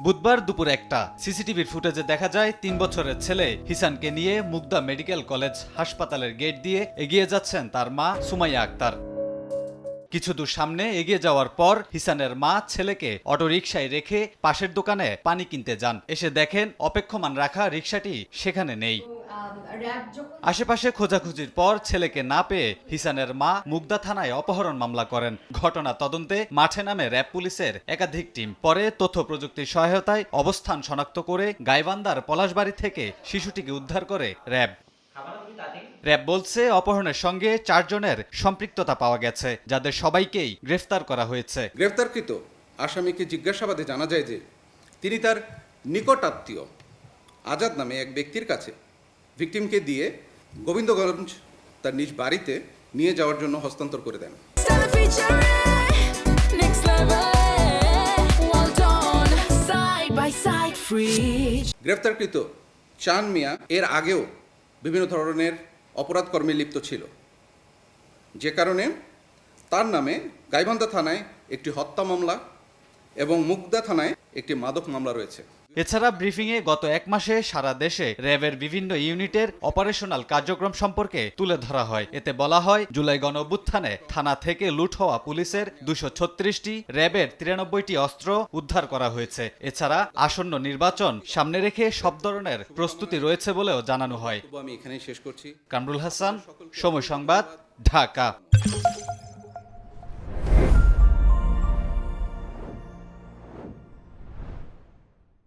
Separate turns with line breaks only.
বুধবার দুপুর 1টা সিসিটিভির ফুটেজে দেখা যায় 3 বছরের ছেলে হিসানকে নিয়ে মুগদা মেডিকেল কলেজ হাসপাতালের গেট দিয়ে এগিয়ে যাচ্ছেন তার মা সুমাইয়া আক্তার। কিছু দূর সামনে এগিয়ে যাওয়ার পর হিসানের মা ছেলেকে অটোরিকশায় রেখে পাশের দোকানে পানি কিনতে যান। এসে দেখেন অপেক্ষমান রাখা রিকশাটি সেখানে নেই। আশেপাশে খোঁজাখুঁজির পর ছেলেকে না পেয়ে হিসানের মা মুগদা থানায় অপহরণ মামলা করেন। ঘটনা তদন্তে মাঠে নামে র্যাব পুলিশের একাধিক টিম। পরে তথ্য প্রযুক্তির সহায়তায় অবস্থান শনাক্ত করে গাইবান্ধার পলাশবাড়ি থেকে শিশুটিকে উদ্ধার করে র্যাব। র্যাব বলছে অপহরণের সঙ্গে 4 জনের সম্পৃক্ততা পাওয়া গেছে, যাদের সবাইকেই গ্রেফতার করা হয়েছে।
গ্রেফতারকৃত আসামিকে জিজ্ঞাসাবাদে জানা যায় যে তিনি তার নিকট আত্মীয় আজাদ নামে এক ব্যক্তির কাছে ভিকটিমকে দিয়ে গোবিন্দগঞ্জ তার নিজ বাড়িতে নিয়ে যাওয়ার জন্য হস্তান্তর করে দেন। গ্রেফতারকৃত চান মিয়া এর আগেও বিভিন্ন ধরনের অপরাধ কর্মে লিপ্ত ছিল, যে কারণে তার নামে গাইবান্ধা থানায় একটি হত্যা মামলা এবং মুগদা থানায় একটি মাদক মামলা রয়েছে।
এছাড়া ব্রিফিংয়ে গত 1 মাসে সারা দেশে র্যাবের বিভিন্ন ইউনিটের অপারেশনাল কার্যক্রম সম্পর্কে তুলে ধরা হয়। এতে বলা হয়, জুলাই গণঅভ্যুত্থানে থানা থেকে লুট হওয়া পুলিশের 236টি, র্যাবের 93টি অস্ত্র উদ্ধার করা হয়েছে। এছাড়া আসন্ন নির্বাচন সামনে রেখে সব ধরনের প্রস্তুতি রয়েছে বলেও জানানো হয়।
আমি এখানেই শেষ করছি।
কামরুল হাসান, সময় সংবাদ, ঢাকা।